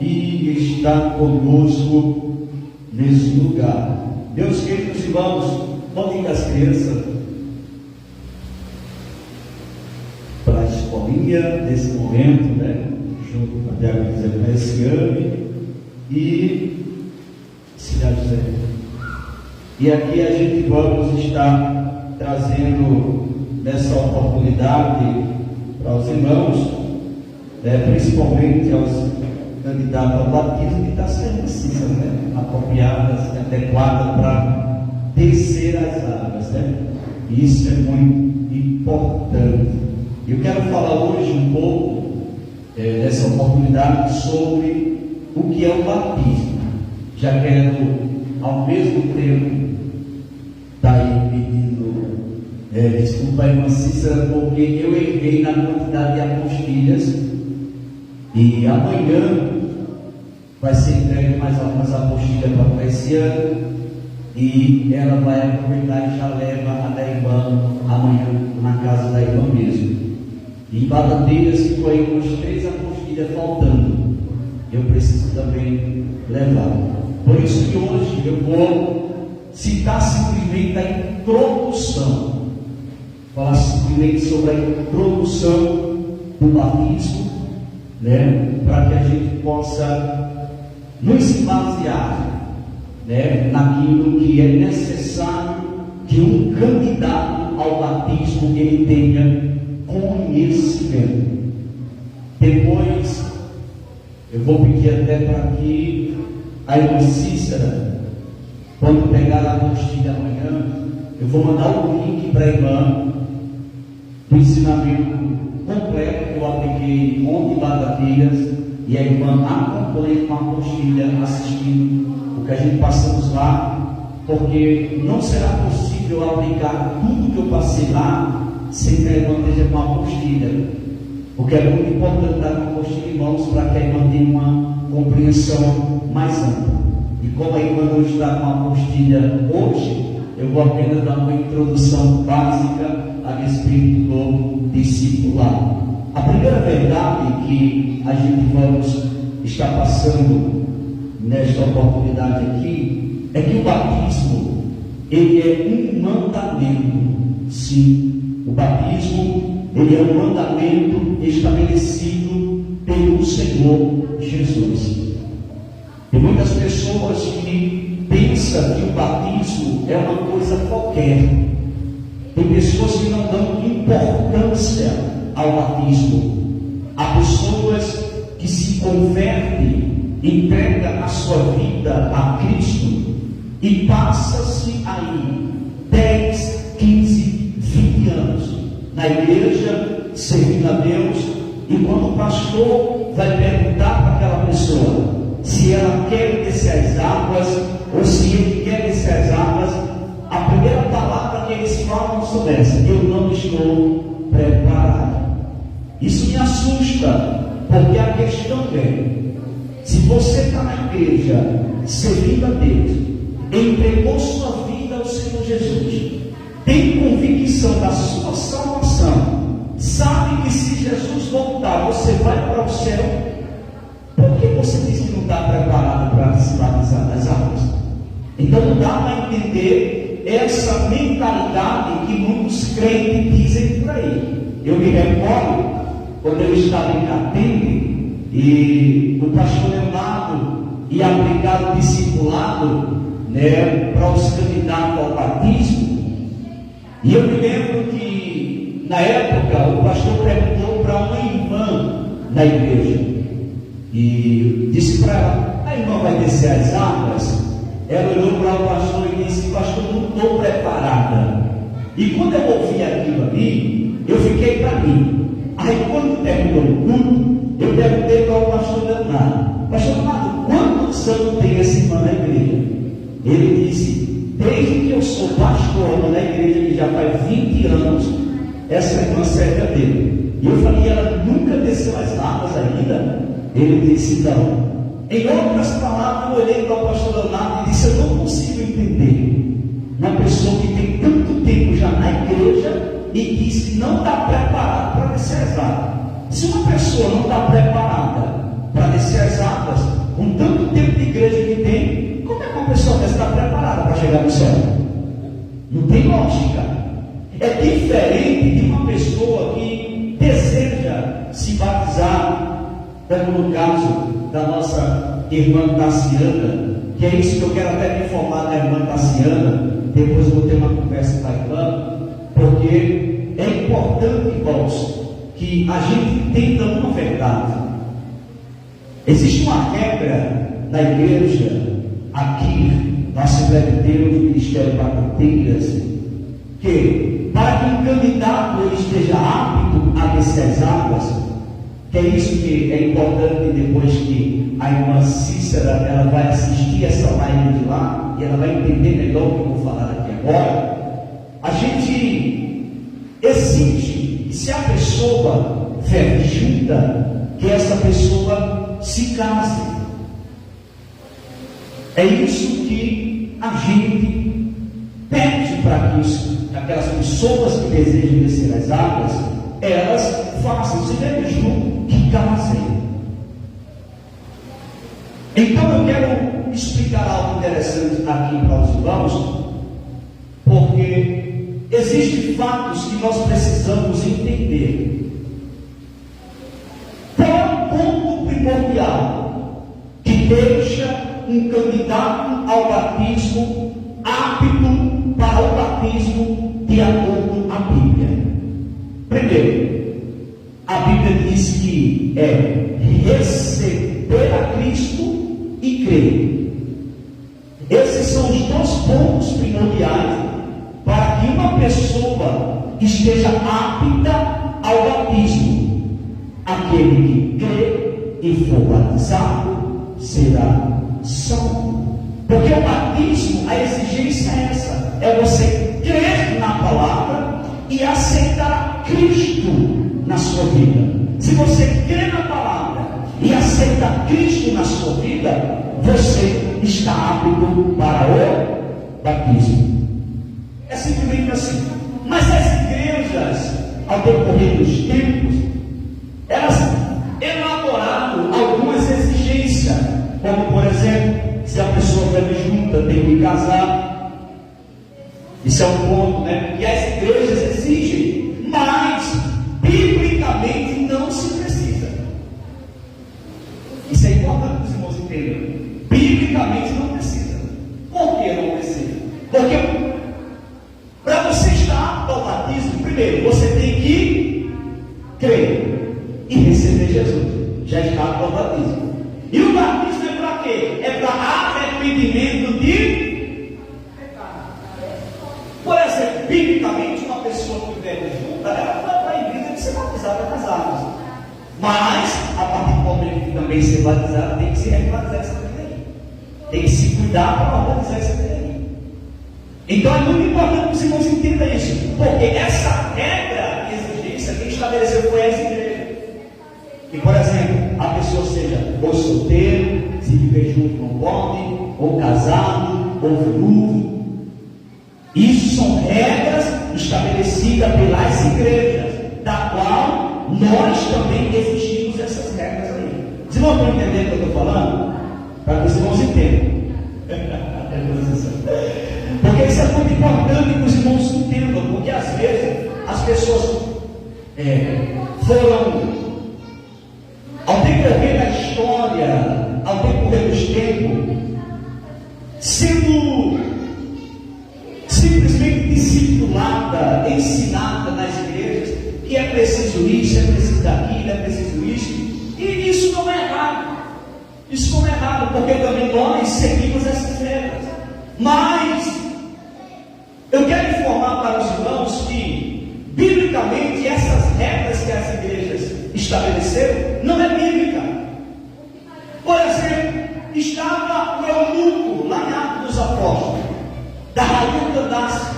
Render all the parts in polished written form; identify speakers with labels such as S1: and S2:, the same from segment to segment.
S1: e está conosco nesse lugar. Meus queridos irmãos, podem ir as crianças para a escolinha nesse momento, né? Junto com a Diago José Messiane e Cidade José. E aqui a gente vamos estar trazendo nessa oportunidade para os irmãos, principalmente aos candidatos ao batismo, que está sendo precisa, apropriada, adequada para descer as águas, E isso é muito importante. Eu quero falar hoje um pouco nessa oportunidade sobre o que é o batismo. Já quero ao mesmo tempo estar aí pedindo desculpa à irmã Cícera, porque eu errei na quantidade de apostilhas e amanhã vai ser entregue mais algumas apostilhas para esse ano e ela vai aproveitar e já leva a da irmã amanhã na casa da irmã mesmo. E em Badadeiras ficou aí umas 3 apostilhas faltando, eu preciso também levar. Por isso que hoje eu vou citar simplesmente a introdução, falar simplesmente sobre a introdução do batismo, para que a gente possa nos basear, naquilo que é necessário que um candidato ao batismo ele tenha conhecimento. Depois eu vou pedir até para que a irmã Cícera, quando pegar a apostila amanhã, eu vou mandar o link para a irmã do ensinamento completo que eu apliquei ontem em Badadeiras, e a irmã acompanha com a apostila assistindo o que a gente passamos lá, porque não será possível aplicar tudo que eu passei lá sem que a irmã esteja com a apostila, porque é muito importante dar uma apostila em mãos para que a irmã tenha uma compreensão mais ampla. E como a irmã não está com a apostila hoje, eu vou apenas dar uma introdução básica a respeito do discipulado. A primeira verdade que a gente vamos estar passando nesta oportunidade aqui é que o batismo ele é um mandamento. Sim, o batismo ele é um mandamento estabelecido pelo Senhor Jesus. Tem muitas pessoas que pensam que o batismo é uma coisa qualquer. Tem pessoas que não dão importância ao batismo. Há pessoas que se convertem, entregam a sua vida a Cristo e passa-se aí 10, 15, 20 anos na igreja, servindo a Deus, e quando o pastor vai perguntar para aquela pessoa se ela quer descer as águas ou se ele quer descer as águas, a primeira palavra que eles falam sobre essa: eu não estou preparado. Isso me assusta, porque a questão é: se você está na igreja servindo a Deus, entregou sua vida ao Senhor Jesus, tem convicção da sua salvação, sabe que se Jesus voltar você vai para o céu, por que você diz que não está preparado para se batizar nas águas? Então não dá para entender essa mentalidade que muitos crentes dizem por aí. Eu me recordo quando eu estava em Catende e o pastor Leonardo ia aplicar o discipulado para os candidatos ao batismo, e eu me lembro que na época o pastor perguntou para uma irmã na igreja e disse para ela: a irmã vai descer as águas? Ela olhou para o pastor e disse: pastor, não estou preparada. E quando eu ouvi aquilo ali, eu fiquei para mim. Aí quando terminou o culto, eu perguntei para o pastor Leonardo: pastor Leonardo, quantos anos tem essa irmã na igreja? Ele disse: desde que eu sou pastor na igreja, que já faz 20 anos, essa irmã serve a Deus. E eu falei: ela nunca desceu as águas ainda? Ele disse: não. Em outras palavras, eu olhei para o pastor Leonardo e disse: eu não consigo entender uma pessoa que tem tanto tempo já na igreja e diz que não está preparado para descer as águas. Se uma pessoa não está preparada para descer as águas, igreja que tem. Como é que uma pessoa dessa está preparada para chegar no céu? Não tem lógica. É diferente de uma pessoa que deseja se batizar, como no caso da nossa irmã Tassiana, que é isso que eu quero até me informar da irmã Tassiana. Depois eu vou ter uma conversa com a irmã, porque é importante, irmãos, que a gente entenda uma verdade. Existe uma regra na igreja, aqui, na Assembleia de Deus, Ministério Bacanteiras, que para que um candidato ele esteja apto a descer as águas, que é isso que é importante depois que a irmã Cícera ela vai assistir essa live de lá, e ela vai entender melhor o que eu vou falar aqui agora. A gente exige que se a pessoa for junta, que essa pessoa se case. É isso que a gente pede para que isso, aquelas pessoas que desejam descer as águas, elas façam, se vejam que casem. Então eu quero explicar algo interessante aqui para os irmãos, porque existem fatos que nós precisamos entender. Qual é o ponto primordial que deixa um candidato ao batismo apto para o batismo de acordo com a Bíblia? Primeiro, a Bíblia diz que é receber a Cristo e crer. Esses são os dois pontos primordiais para que uma pessoa esteja apta ao batismo. Aquele que crê e for batizado será salvo. Porque o batismo, a exigência é essa: é você crer na palavra e aceitar Cristo na sua vida. Se você crê na palavra e aceita Cristo na sua vida, você está apto para o batismo. É simplesmente assim. Mas as igrejas, ao decorrer dos tempos, elas elaboraram algumas exigências, como por exemplo, se a pessoa vive junta, tem que casar. Isso é um ponto, né? E as igrejas exigem, mas biblicamente não se precisa. Isso é importante que os irmãos entendam. Biblicamente não precisa. Por que não precisa? Porque para você estar apto ao batismo, primeiro você tem que crer e receber Jesus. Já está apto ao batismo. E o batismo é para quê? É para arrependimento de pecado. Por exemplo, biblicamente, uma pessoa que vive junta, ela vai para a igreja de ser batizada nas águas. Mas, a partir do momento que também ser batizada, tem que se regularizar essa vida aí. Tem que se cuidar para organizar essa vida aí. Então é muito importante que os irmãos entendam isso. Porque essa regra e exigência quem estabeleceu foi essa igreja. Que, por exemplo, a pessoa seja ou solteiro, se viver junto não pode, ou casado, ou viúvo. Isso são regras estabelecidas pelas igrejas, da qual nós também exigimos essas regras aí. Vocês não estão entendendo o que eu estou falando? Para que os irmãos entendam. Porque isso é muito importante que os irmãos entendam, porque às vezes as pessoas foram, ao decorrer da história, ao decorrer dos tempos, sendo simplesmente discipulada, ensinada nas igrejas, que é preciso isso, é preciso daquilo, é preciso isso, e isso não é errado. Isso não é errado, porque também nós seguimos essas regras. Mas eu quero informar para os irmãos que, biblicamente, essas regras que as igrejas estabeleceram não é bíblica. Por exemplo, estava o eunuco lá em Atos dos Apóstolos, da rainha Candace.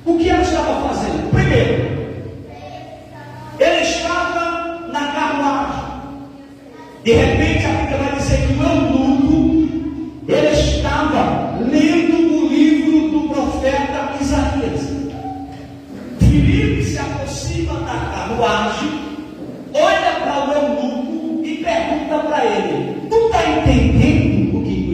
S1: O que ela estava fazendo? Primeiro, ele estava na carruagem. De repente, a Bíblia vai dizer que o eunuco, ele estava lendo o livro do profeta Isaías. Filipe se aproxima da carruagem, olha para o eunuco e pergunta para ele: tu está entendendo o que tu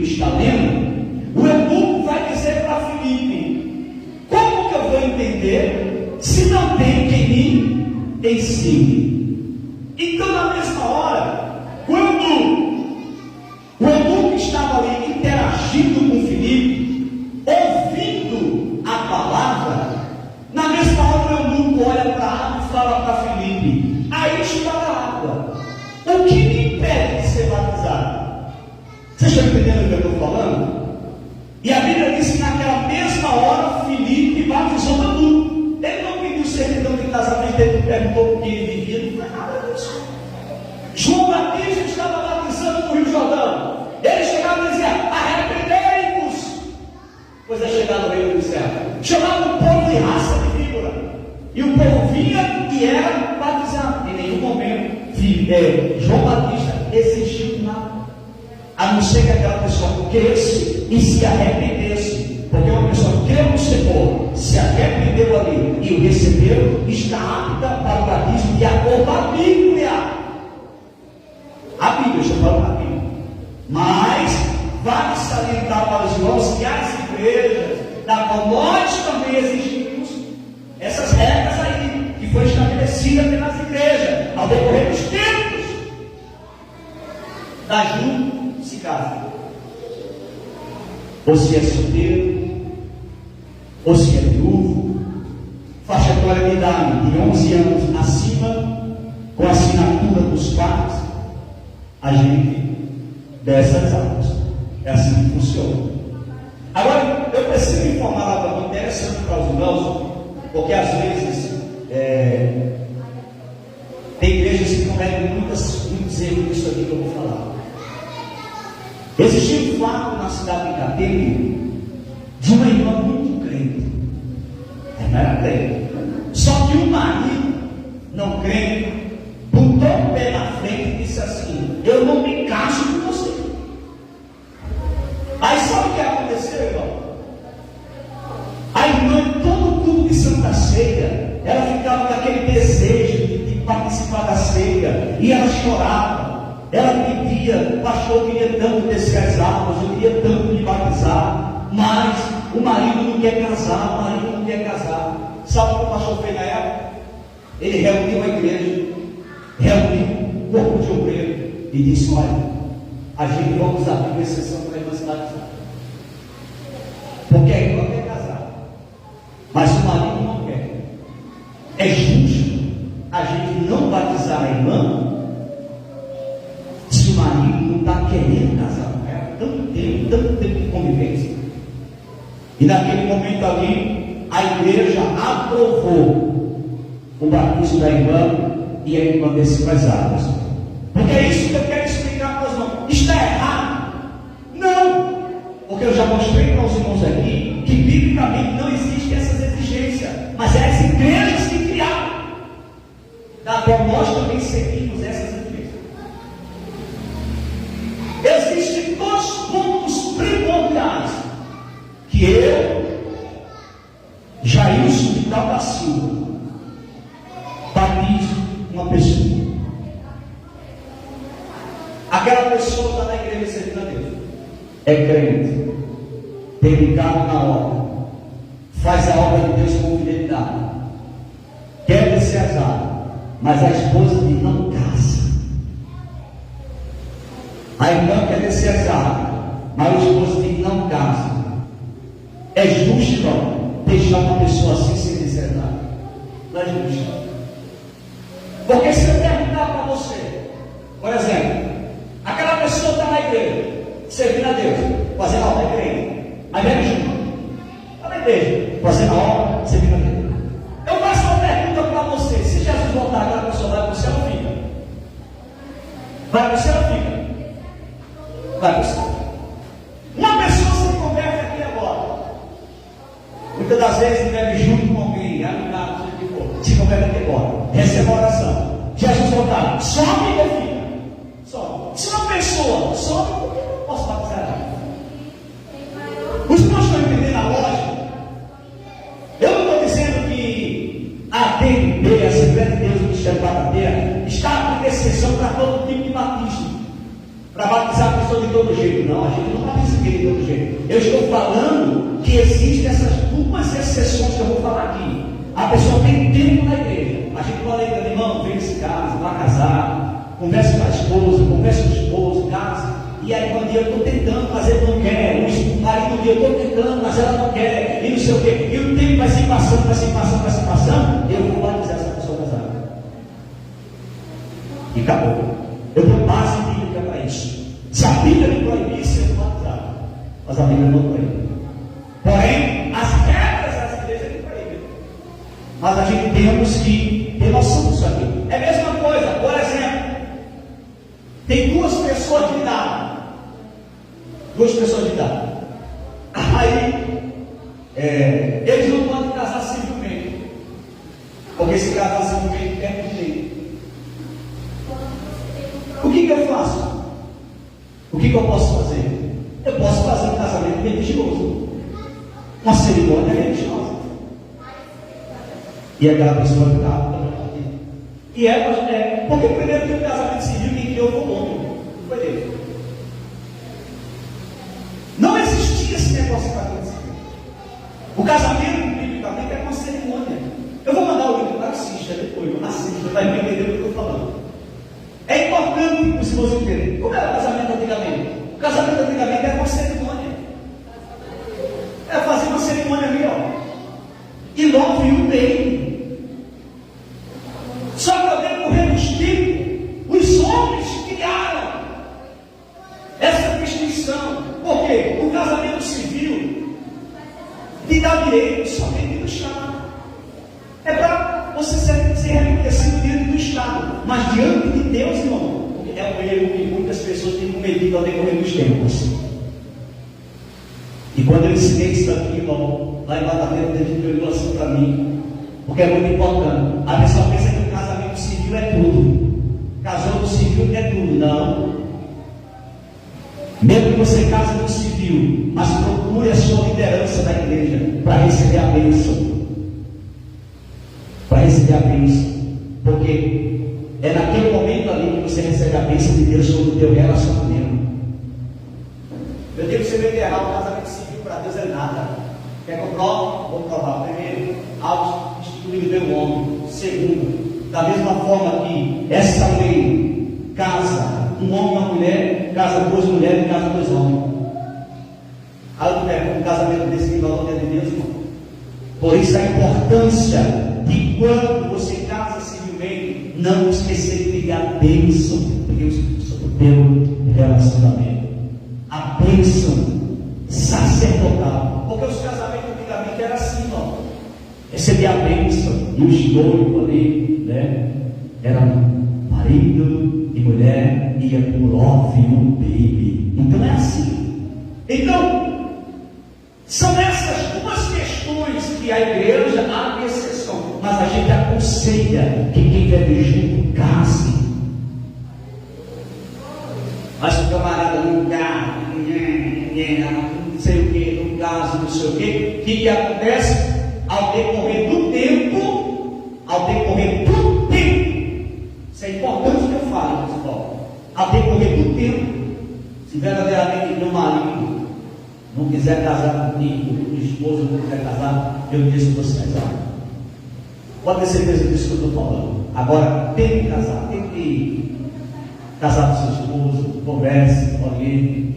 S1: João Batista exigiu nada, a não ser que aquela pessoa cresce e se arrependesse, porque uma pessoa creu no Senhor, se arrependeu ali e o recebeu, está apta para o batismo de acordo com a Bíblia. A Bíblia, estou falando da Bíblia. Mas vale salientar para os irmãos que as igrejas, da qual nós também exigimos essas regras aí, que foi estabelecida pelas igrejas ao decorrer dos tempos. Está junto, se casa. Ou se é solteiro, ou se é viúvo, faixa etária de idade de 11 anos acima, com a assinatura dos pais, a gente desce as águas. É assim que funciona. Agora, eu preciso informar algo interessante para os irmãos, porque às vezes tem igrejas que cometem muitos erros nisso aqui que eu vou falar. Existiu um fato na cidade de Catene de uma irmã muito crente. Ela não era crente. Só que o marido, não crente, botou o pé na frente e disse assim: eu não me caso com você. Aí sabe o que aconteceu, irmão? A irmã, em todo culto de Santa Ceia, ela ficava com aquele desejo de participar da ceia, e ela chorava. Ela pedia: pastor, eu queria tanto descer as águas, eu queria tanto me batizar, mas o marido não quer casar, o marido não quer casar. Sabe o que o pastor fez na época? Ele reuniu a igreja, reuniu o corpo de obreiro e disse: olha, a gente vamos abrir uma exceção para a irmã se batizar, porque a irmã quer casar, mas o marido não quer. É justo a gente não batizar a irmã se o marido não está querendo casar com ela? Tanto tempo de convivência. E naquele momento ali, a igreja aprovou o batismo da irmã e a irmã desceu as águas. Porque é isso que eu quero explicar para os irmãos. Está errado? Não! Porque eu já mostrei para os irmãos aqui que biblicamente não existem essas exigências, mas é as igrejas que criaram, da qual nós também seguimos essas igrejas. Existem dois pontos primordiais que eu, Jailson Vital da Silva, batizo uma pessoa. Aquela pessoa está na igreja servindo a Deus, é crente, dedicado na obra, faz a obra de Deus com fidelidade, quer descer as águas, mas a esposa dele não casa. A irmã quer descer as águas, mas o esposo dele não casa. É justo, não, deixar uma pessoa assim sem descer as águas? Não é justo. Porque se eu perguntar para você, por exemplo, aquela pessoa está na igreja, servindo a Deus, fazendo a obra da igreja, aí vem junto, está na igreja, fazendo a obra, servindo a Deus. Eu faço uma pergunta para você: se Jesus voltar, aquela pessoa vai para o céu ou fica? Vai para o céu ou fica? Vai para o céu. Uma pessoa se converte aqui agora, muitas das vezes bebe junto com alguém, amigado, se converte aqui agora, recebe a oração. Jesus voltar, sobe ou fica? Sobe. Se uma pessoa sobe, por que eu não posso batizar? Os irmãos estão entendendo a lógica? Eu não estou dizendo que a ATB, a Assembleia de Deus do Ministério da Terra, está abrindo exceção para todo tipo de batismo, para batizar a pessoa de todo jeito. Não, a gente não batiza ninguém de todo jeito. Eu estou falando que existem essas duas exceções que eu vou falar aqui. A pessoa tem tempo na igreja, a gente fala aí, irmão, vem se casa, vai casar, conversa com a esposa, conversa com o esposo, casa. E aí quando eu estou tentando, mas ele não quer. O marido eu estou tentando, mas ela não quer. E não sei o quê. E o tempo vai se passando, vai se passando, vai se passando. Eu vou batizar essa pessoa casada. E acabou. Eu dou base bíblica para isso. Se a Bíblia me proibisse, eu vou batizar. Mas a Bíblia não proíbe. Porém, as regras das igrejas me proíbem. Mas a gente temos que ter noção disso aqui. É a mesma coisa, por exemplo, tem duas pessoas de idade. Aí, eles não podem casar civilmente, porque se casar civilmente é do jeito. posso fazer? Eu posso fazer um casamento religioso, uma cerimônia religiosa, e aquela pessoa ficar. E porque primeiro que o casamento civil quem criou foi o homem, não foi ele. Não existia esse negócio de casamento civil. O casamento, biblicamente, é uma cerimônia. Eu vou mandar o livro para assista depois, assista, vai entender o que eu estou falando. É importante os irmãos entenderem. Como era o casamento antigamente? O casamento antigamente era uma cerimônia. Era fazer uma cerimônia ali, ó. E logo viu bem. Só que ao decorrer dos tempos, os homens criaram essa distinção. Por quê? O casamento civil lhe dá direito somente do Estado. É para você ser reconhecido diante do Estado. Mas diante de Deus, irmão, é um erro que muitas pessoas têm cometido ao decorrer dos tempos. E quando eu ensinei isso aqui, irmão, lá em Batateira, teve tribulação para mim, porque é muito importante. A pessoa pensa que o casamento civil é tudo. Casou no civil é tudo. Não. Mesmo que você case no civil, mas procure a sua liderança da igreja para receber a bênção. Para receber a bênção. Porque é naquele momento ali que você recebe a bênção de Deus sobre o teu relacionamento. Eu digo que você vai enterrar o casamento civil para Deus é nada. Quer que eu prove? Vou provar. Primeiro, algo instituído pelo homem. Segundo, da mesma forma que essa lei casa um homem e uma mulher, casa duas mulheres e casa dois homens. Aí eu pergunto, um casamento desse que valor de Deus, irmão? Por isso a importância de quando você casa civilmente, não esquecer de pedir a bênção de Deus sobre o teu relacionamento. A bênção sacerdotal. Porque os casamentos antigamente eram assim, irmão. Recebia a bênção e os noivos ali, né? Eram marido e mulher, ia por love you baby. Então é assim. Então, são essas duas questões que a igreja abre exceção, mas a gente aconselha que quem vive junto case. Mas o camarada não casa, não sei o que, não casa, não sei o que, o que acontece? Ao decorrer do tempo, isso é importante que eu fale, pessoal. Ao decorrer do tempo, se verdadeiramente meu marido não quiser casar comigo, minha esposa não quiser casar, eu disse que você casar. Pode ter certeza disso que eu estou falando. Agora, tem que casar, tem que casar com seu esposo, converse, oriente.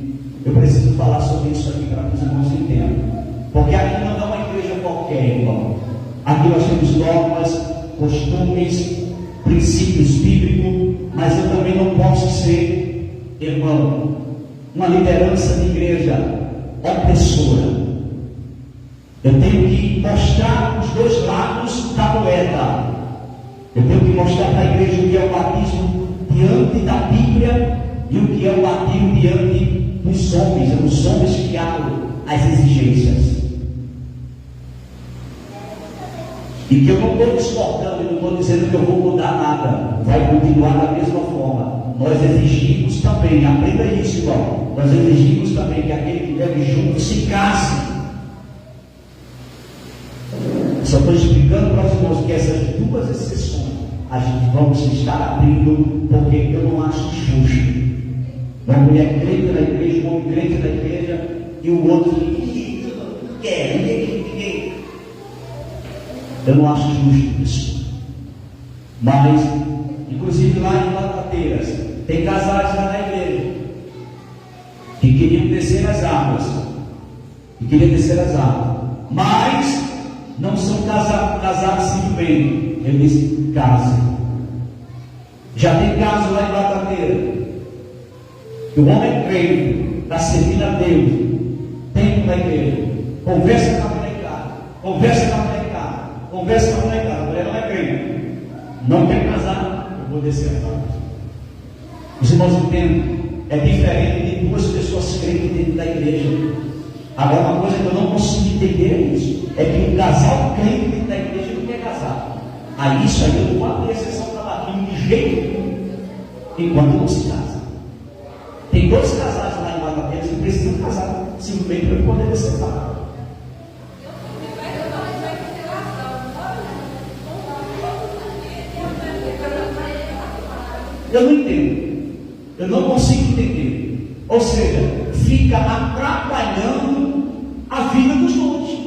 S1: Eu preciso falar sobre isso aqui para que os irmãos entendam. Porque aqui não é uma igreja qualquer, irmão. Aqui nós temos normas, costumes, princípios bíblicos, mas eu também não posso ser, irmão, uma liderança de igreja opressora. Eu tenho que mostrar os dois lados da moeda. Eu tenho que mostrar para a igreja o que é o batismo diante da Bíblia e o que é o batismo diante dos homens. É os homens que abrem as exigências. E que eu não estou discordando, eu não estou dizendo que eu vou mudar nada, vai continuar da mesma forma. Nós exigimos também, aprenda isso, irmão. Nós exigimos também que aquele que vive junto se case. Só estou explicando para os irmãos que essas duas exceções a gente vamos estar abrindo, porque eu não acho justo. Uma mulher crente na igreja, um homem crente na igreja, e o outro quer, ninguém. Eu não acho justo isso. Mas, inclusive lá em Batateira, tem casais lá na igreja que queriam descer as águas. Mas não são casados civilmente. Eu disse, case. Já tem caso lá em Batateira. Que o homem é crente, está servindo a Deus, tem na igreja, conversa com a mulher em casa, a mulher não é crente, não quer casar, eu vou descer a casa. Os irmãos entendem? É diferente de duas pessoas crentes dentro da igreja. Agora, uma coisa que eu não consigo entender é isso, é que um casal crente dentro da igreja não quer casar. Aí isso aí eu não abro exceção para bater de jeito nenhum, enquanto não se casa. Tem dois casais lá em Batateira bem para eu poder descer lá. Eu não entendo. Eu não consigo entender. Ou seja, fica atrapalhando a vida dos outros.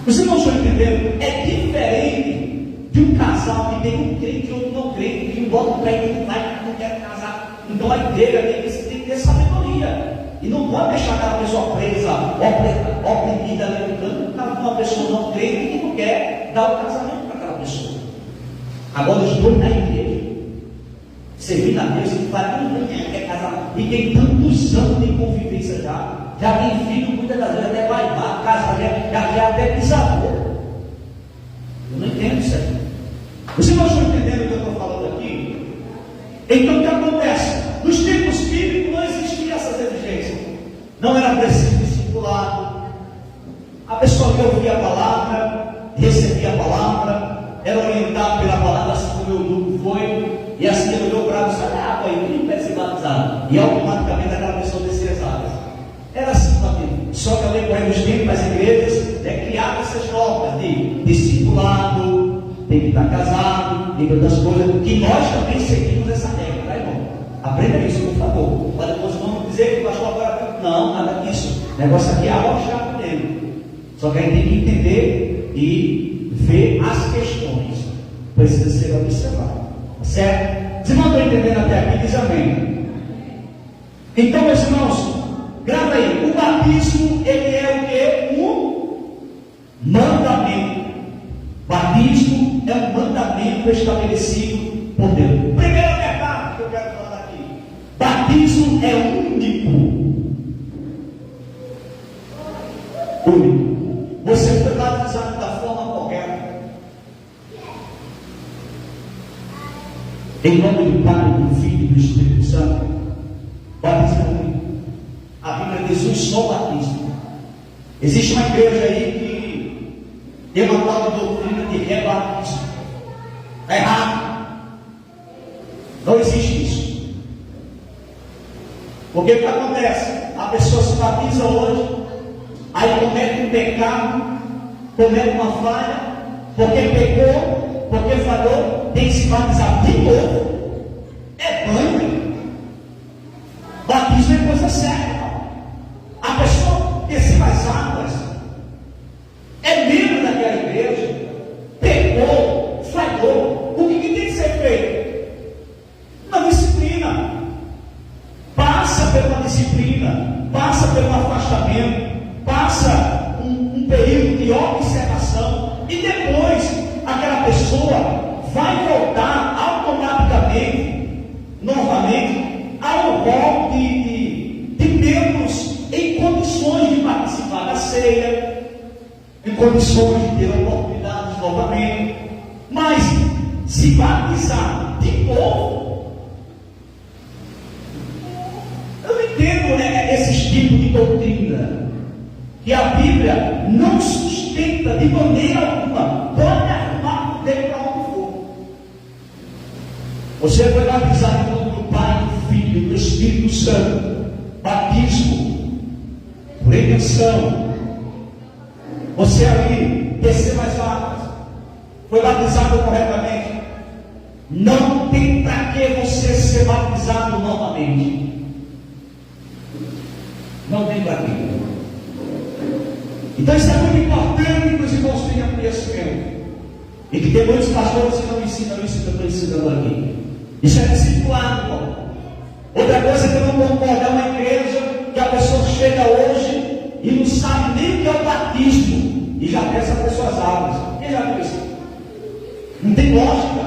S1: Os irmãos estão entendendo? É diferente de um casal que tem um crente e outro não crente, que um bota o crente e não quer casar. Então a igreja tem que ter sabedoria. E não pode deixar aquela pessoa presa, oprimida, levantando, por causa de uma pessoa não crente que não quer dar o casamento para aquela pessoa. Agora os dois na igreja, servindo a Deus, e fala, não quer casar. E tem tantos anos de convivência já tem filho, muitas das vezes até vai lá, casa, já até bisavô. Eu não entendo isso aí. Os irmãos estão entendendo o que eu estou falando aqui? Então o que acontece? Nos tempos bíblicos não existiam essas exigências. Não era preciso discipulado. A pessoa que ouvia a palavra, recebia a palavra, era orientado pela palavra, assim como o eunuco foi, e assim ele olhou para água, sai água aí, quem quer se batizar? E automaticamente aquela pessoa descia as águas. Era assim, família. Só que ao decorrer dos tempos, as igrejas criaram essas normas de discipulado, tem que estar casado, tem outras coisas, que nós também seguimos essa regra, tá, irmão? Aprenda isso, por favor. Para depois não dizer que o pastor agora. Não, nada disso. O negócio aqui é arrochado mesmo. Só que a gente tem que entender e ver as questões. Precisa ser observado. Certo? Os irmãos estão entendendo até aqui? Diz amém. Então, meus irmãos, grava aí. O batismo, ele é o que? Um mandamento. Batismo é um mandamento estabelecido por Deus. Primeiro detalhe que eu quero falar aqui: batismo é único. Único. Você foi batizado da forma correta. Em nome do Pai, do Filho e do Espírito Santo. Batismo é único. A Bíblia diz um só batismo. Existe uma igreja aí que tem uma tal doutrina de rebatismo. Está errado. Não existe isso. Porque o que acontece? A pessoa se batiza hoje, aí comete um pecado, comete uma falha, porque pecou, porque falhou, tem que se batizar de novo. É banho. Batismo é coisa séria. A pessoa descer as águas, é membro daquela igreja, pecou, falhou. O que tem que ser feito? Uma disciplina. Passa pela disciplina, passa pelo afastamento, passa um período de observação, e depois aquela pessoa vai voltar automaticamente, novamente, ao rol de membros em condições de participar da ceia, em condições de ter oportunidades novamente. Mas se batizar de novo, eu não entendo esses tipos de doutrina que a Bíblia não sustenta de maneira alguma. Pode arrumar o dedo para onde for. Você foi batizado em nome do Pai, do Filho e do Espírito Santo. Batismo, prevenção. Você ali desceu as águas, foi batizado corretamente. Não tem para que você ser batizado novamente. Não tem para quê. Então isso é muito importante que os irmãos tenham conhecimento. E que tem muitos pastores que não ensinam isso que eu estou ensinando aqui. Isso é discipulado, irmão. Outra coisa que eu não concordo é uma igreja que a pessoa chega hoje e não sabe nem o que é o batismo e já desce a pessoa as águas. Quem já viu isso? Não tem lógica.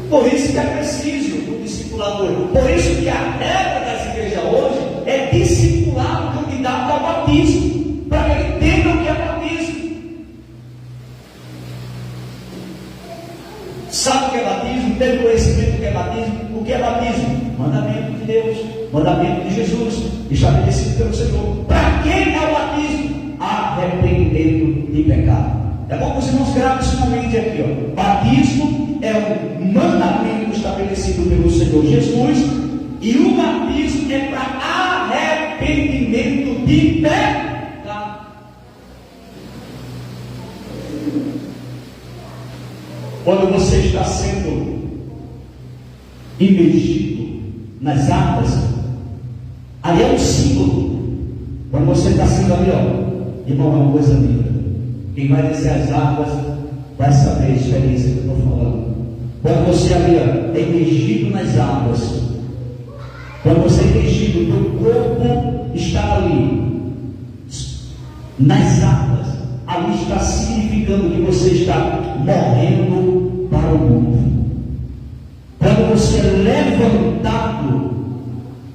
S1: Por isso que é preciso o discipulador. Por isso que a regra das igrejas hoje é discipular o candidato ao batismo, para que ele entenda o que é batismo. Sabe o que é batismo? Tem conhecimento do que é batismo? O que é batismo? Mandamento de Deus, mandamento de Jesus, estabelecido pelo Senhor. Para quem é o batismo? Arrependimento de pecado. É bom que os irmãos gravem isso na mente aqui, ó. Batismo é um mandamento estabelecido pelo Senhor Jesus, e o batismo batismo é para arrependimento de pecado. Quando você está sendo imergido nas águas, aí é um símbolo. Quando você está sendo ali, irmão, é uma coisa linda. Quem vai descer as águas vai saber a experiência que eu estou falando. Quando você ali é imergido nas águas, quando você é imergido, o teu corpo está ali nas águas, ali está significando que você está morrendo para o mundo. Quando você é levantado,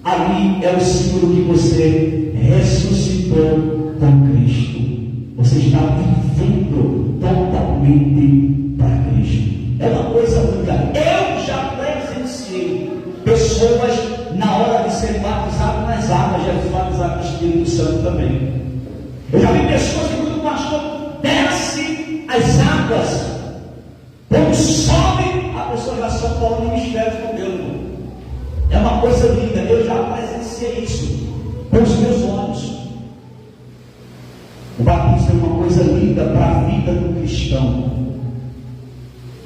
S1: ali é o símbolo que você ressuscitou com Cristo. Você está vivendo totalmente para Cristo. É uma coisa única. Eu já presenciei pessoas na hora de ser batizadas nas águas, Jesus batizado no Espírito Santo também. Eu já vi pessoas que quando o pastor desce as águas, quando sobe, a pessoa já só fala no mistério com Deus. É uma coisa linda. Eu já presenciei isso com os meus olhos. O batismo é uma coisa linda para a vida do cristão.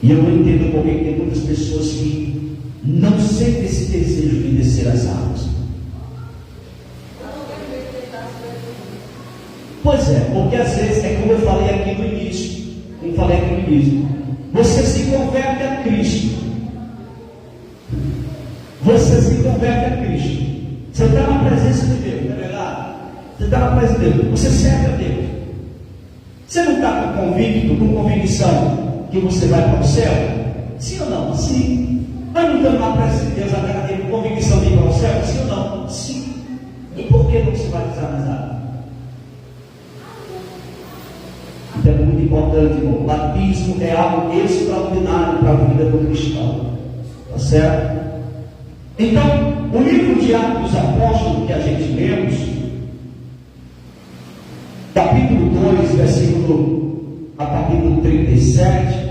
S1: E eu não entendo porque tem muitas pessoas que não sentem esse desejo de descer as águas. Pois é, porque às vezes, é como eu falei aqui no início, você se converte a Cristo. Você se converte a Cristo. Você está na presença de Deus, não é verdade? Você está na presença de Deus, você serve a Deus. Você não está com convicção que você vai para o céu? Sim ou não? Sim. Mas não estamos na presença de Deus agora com convicção de ir para o céu? Sim ou não? Sim. E por que não se batizar nas águas? Então é muito importante, irmão. O batismo é algo extraordinário para a vida do cristão. Tá certo? Então, o livro de Atos dos Apóstolos que a gente lemos, capítulo 2, versículo a partir do 37,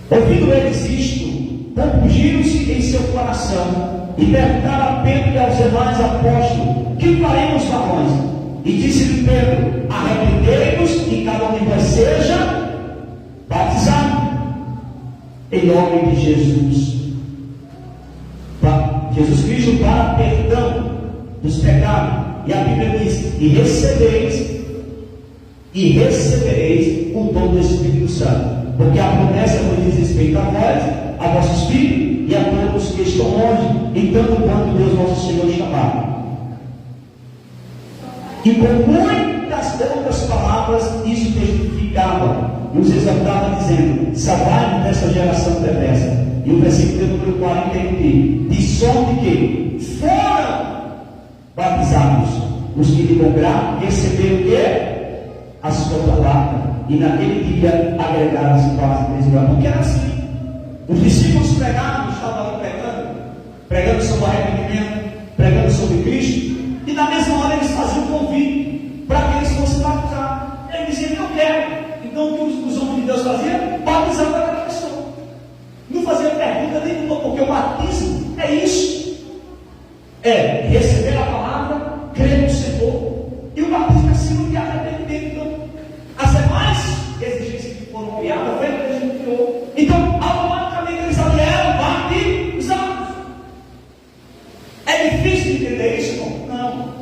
S1: ouvindo eles isto, compungiram-se em seu coração e perguntaram a Pedro e aos demais apóstolos: que faremos, varões? E disse-lhe Pedro: arrependei-vos e cada um de vós seja batizado em nome de Jesus Cristo para perdão dos pecados. E a Bíblia diz: e recebereis o dom do Espírito Santo, porque a promessa foi diz respeito a vós, a vossos filhos e a todos que estão longe, em tanto quanto Deus nosso Senhor chamar. E com muitas outras palavras isso testificava e os exortava, dizendo: salvai-nos dessa geração perversa. E o versículo número 40 de sorte que foram batizados os que de bom grado receberam o quê? A sua palavra, e naquele dia agregaram-se quase 3 mil. Porque era assim: os discípulos estavam ali pregando sobre arrependimento, pregando sobre Cristo, e na mesma hora eles faziam um convite para que eles fossem batizados. E eles diziam: eu quero. Então o que os homens de Deus faziam? Batizavam aquela pessoa. Não fazia pergunta nenhuma, porque o batismo é isso: é receber a palavra, crer no Senhor. E o batismo é símbolo de arrependimento. Então, as demais exigências que foram criadas foi que a gente criou. Então, automaticamente eles ali eram batizados. É difícil de entender isso, irmão? Não.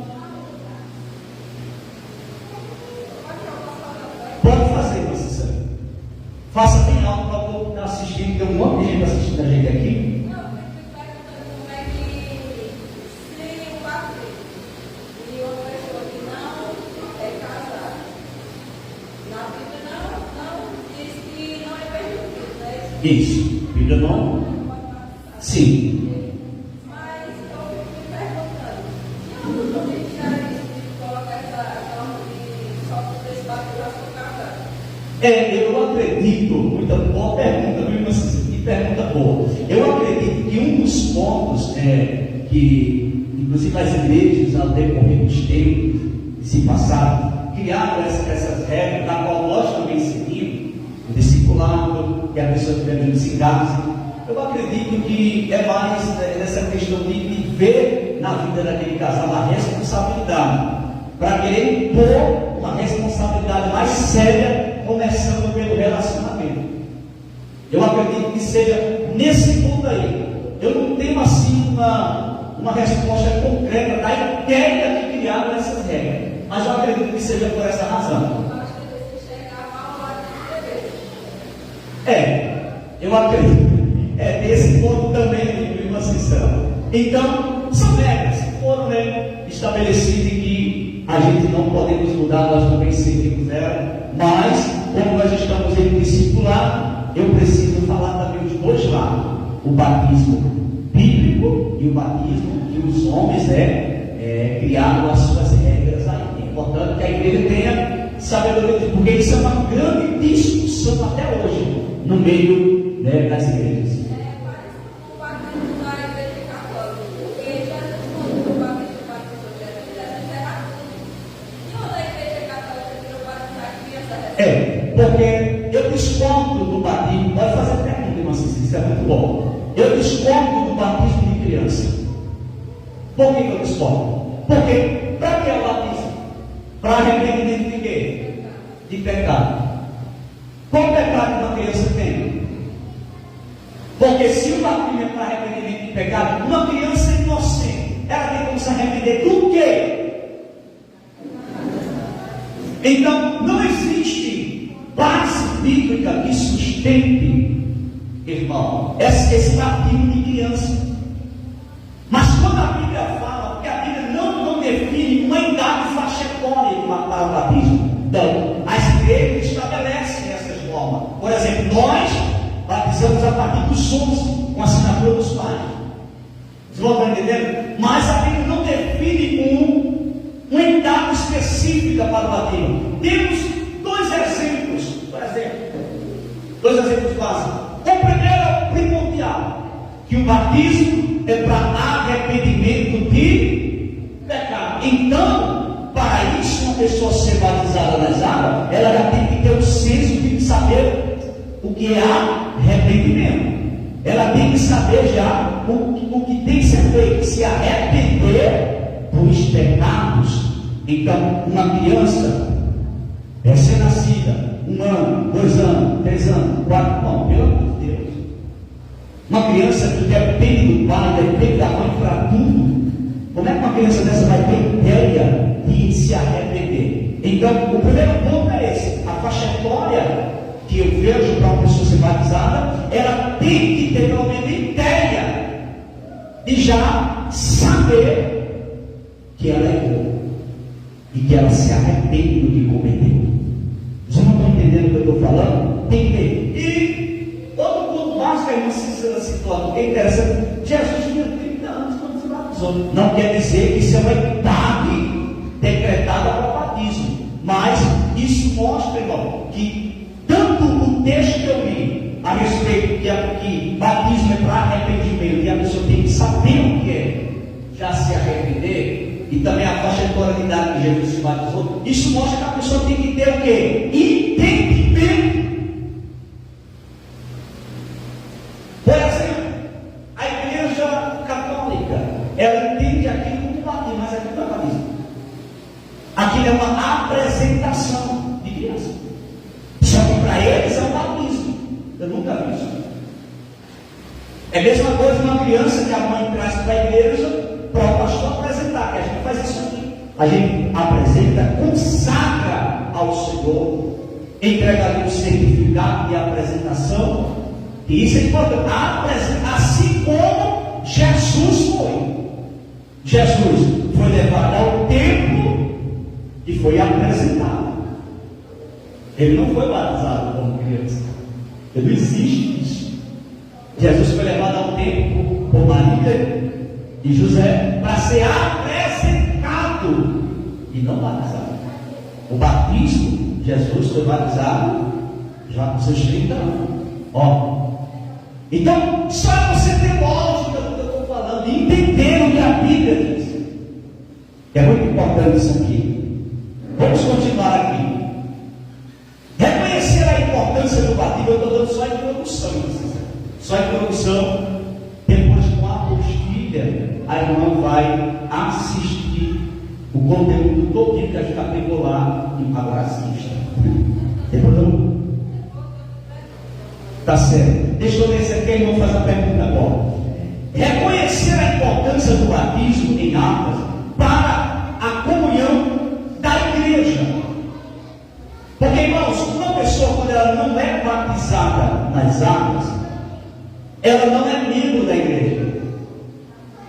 S1: Pode fazer, você sabe. Faça bem alto para o povo que está assistindo. Tem um monte de gente assistindo a gente aqui. Isso, Bíblia não? Sim.
S2: Mas eu fico me perguntando: eu não estou me tirando isso de colocar essa forma de só poder se bater com casar?
S1: Eu acredito, muita boa pergunta, viu? Que pergunta boa. Eu acredito que um dos pontos que, inclusive, as igrejas, ao decorrer dos tempos que se passaram, criaram essas regras, da qual nós também seguimos, o discipulado, que a pessoa tiver menos em casa. Eu acredito que é mais nessa questão de vê na vida daquele casal a responsabilidade, para querer impor uma responsabilidade mais séria, começando pelo relacionamento. Eu acredito que seja nesse ponto aí. Eu não tenho assim uma resposta concreta da ideia de criar essas regras, mas eu acredito que seja por essa razão. Eu acredito. Nesse ponto também, irmã Cícera. Então, são regras que foram estabelecidas e que a gente não podemos mudar, nós também seguimos ela, mas, como nós estamos em discipular, eu preciso falar também os dois lados: o batismo bíblico e o batismo que os homens criaram as suas regras aí. É importante que a igreja tenha sabedoria, porque isso é uma grande discussão até hoje no meio das igrejas. Porque eu discordo do batismo. Pode fazer pergunta, irmã Cícera, isso é muito bom. Eu discordo do batismo de criança. Por que eu discordo? Porque, para que é o batismo? Para arrependimento de quê? De pecado. Qual pecado que uma criança tem? Porque se o batismo é para arrependimento de pecado, uma criança inocente, ela tem como se arrepender do quê? Então, não existe base bíblica que sustente, irmão, esse batismo de criança. Mas quando a Bíblia fala, porque a Bíblia não define uma idade faixa etária para o batismo, então as igrejas estabelecem essas normas. Por exemplo, nós batizamos a partir dos 11, com a assinatura dos pais. Vocês vão entender? Mas a Bíblia não define uma idade específica para o batismo. Temos dois exemplos, por exemplo, dois exemplos básicos. O primeiro é o primordial, que o batismo é para arrependimento de pecado. Então, para isso, uma pessoa ser batizada nas águas, ela já tem que ter o senso de saber o que é arrependimento. Ela tem que saber já o que tem que ser feito, se arrepender dos pecados. Então, uma criança recém-nascida, 1 ano, 2 anos, 3 anos, 4 anos, pelo amor de Deus, uma criança que depende do pai, depende da mãe para tudo, como é que uma criança dessa vai ter ideia de se arrepender? Então, o primeiro ponto é esse: a faixa etária que eu vejo para uma pessoa ser batizada, ela tem que ter pelo menos ideia de já saber que ela errou e que ela se arrepende do que cometeu. Vocês não estão entendendo o que eu estou falando? Tem que ter. E todo ponto básico que a irmã Cícera citou, é interessante. Jesus tinha 30 anos quando se batizou. Não quer dizer que isso é uma idade decretada para o batismo, mas isso mostra, irmão, que tanto o texto que eu li a respeito que batismo é para arrependimento e a pessoa tem que saber o que é já se arrepender, e também a faixa etária de idade que Jesus se batizou, isso mostra que a pessoa tem que ter o quê? Entendimento. Por exemplo, a igreja católica, ela entende aquilo como batismo, mas aquilo não é batismo. Aquilo é uma apresentação de criança. Só que para eles é um batismo. Eu nunca vi isso. É a mesma coisa uma criança que a mãe traz para a igreja para o pastor apresentar, que a gente faz isso aqui. A gente apresenta, consagra ao Senhor, entrega ali o certificado de apresentação, e isso é importante. Assim como Jesus foi. Jesus foi levado ao templo e foi apresentado. Ele não foi batizado como criança. Não existe isso. Jesus foi levado ao templo por Maria e José para ser apresentado e não batizado. O batismo, Jesus foi batizado já com seus 30 anos. Então, só você ter lógica do que eu estou falando e entender o que a Bíblia diz. É muito importante isso aqui. Vamos continuar aqui. Reconhecer a importância do batismo, eu estou dando só a introdução. Só a introdução. Depois, com a apostilha, a irmã vai assistir o conteúdo todo que a gente aplicou lá em Agora Assista. Tem problema? Tá certo. Deixa eu ver se aqui a irmã faz a pergunta agora. Reconhecer a importância do batismo em águas para a comunhão da igreja. Porque, irmãos, uma pessoa, quando ela não é batizada nas águas, ela não é membro da igreja.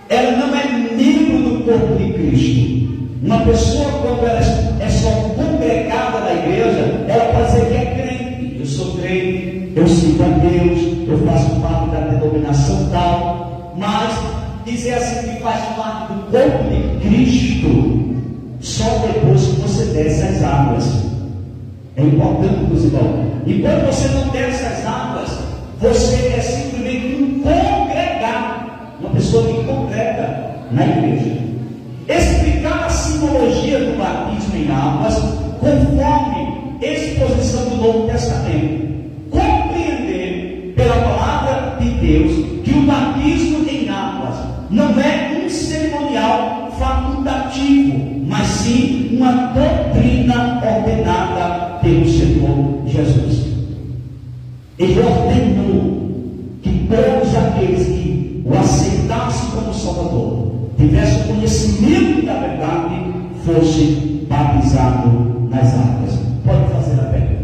S1: Ela não é membro do corpo de Cristo. Uma pessoa, quando ela é só congregada na igreja, ela pode dizer que é crente. Eu sou crente, eu sirvo a Deus, eu faço parte da denominação tal. Mas dizer assim que faz parte do corpo de Cristo, só depois que você desce as águas. É importante, meus irmãos. E quando você não desce as águas, você é simplesmente um congregado. Uma pessoa que congrega na igreja. Explicar a simbologia do batismo em águas conforme exposição do Novo Testamento. Compreender pela palavra de Deus que o batismo em águas não é um cerimonial facultativo, mas sim uma doutrina ordenada pelo Senhor Jesus. Ele ordenou que todos aqueles que o aceitassem como Salvador, tivessem o conhecimento da verdade, fossem batizados nas águas. Pode fazer a pergunta.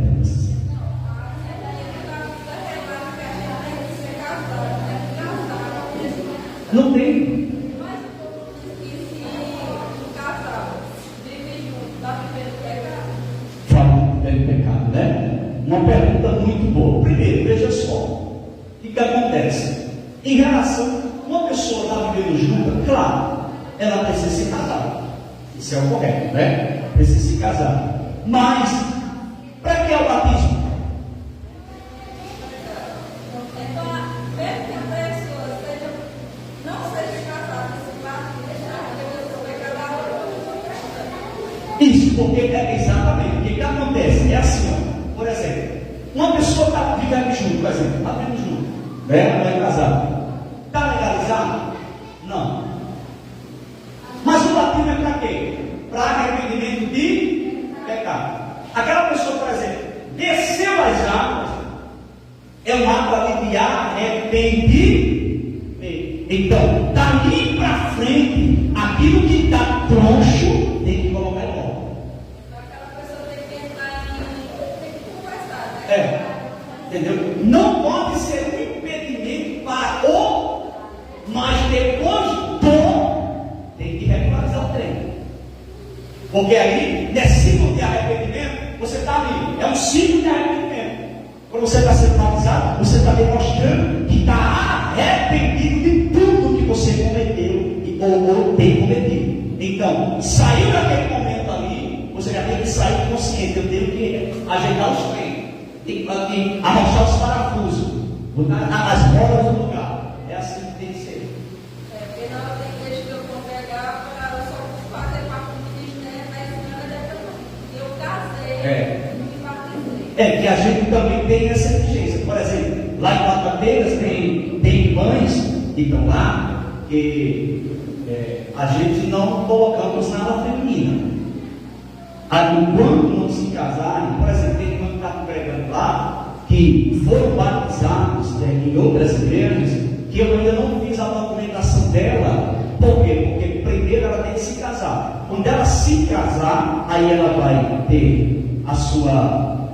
S1: Não tem. Fala do pecado, né? Uma pergunta muito boa. Primeiro, veja só. O que acontece? Em relação, uma pessoa está vivendo junto, claro, ela precisa se casar. Isso é o correto, né? Precisa se casar. Mas, para que é o batismo? Isso, porque é exatamente o que acontece. É assim, ó, por exemplo, uma pessoa está vivendo junto, por exemplo, está vivendo junto, né? Não é casado. Está legalizado? Não. Mas o batismo é para quê? Para arrependimento de pecado. Aquela pessoa, por exemplo, desceu as águas, é um ato ali de arrependimento. Então, dali para frente, aquilo que está troncho, tem que colocar em ordem. Entendeu? Não pode ser um impedimento para o, mas depois do, tem que regularizar o treino. Porque aí, nesse ciclo de arrependimento, você está ali, é um ciclo de arrependimento. Quando você está sendo batizado, você está demonstrando que está arrependido de tudo que você cometeu ou tem cometido. Então, saiu daquele momento ali, você já tem que sair consciente. Eu tenho que ajeitar os treinos. Tem que arrochar os parafusos, botar as bolas no lugar. É assim que tem que ser.
S2: Porque na hora da igreja que eu congregar, para só fazer parte do ministério, mas eu casei, não me batizei.
S1: É que a gente também tem essa exigência. Por exemplo, lá em Guatapeiras tem irmãs que estão lá que a gente não colocamos nada feminina. Enquanto não se casarem, por exemplo, tem irmã que está congregando lá, que foram batizados em outras igrejas, que eu ainda não fiz a documentação dela. Por quê? Porque primeiro ela tem que se casar. Quando ela se casar, aí ela vai ter a sua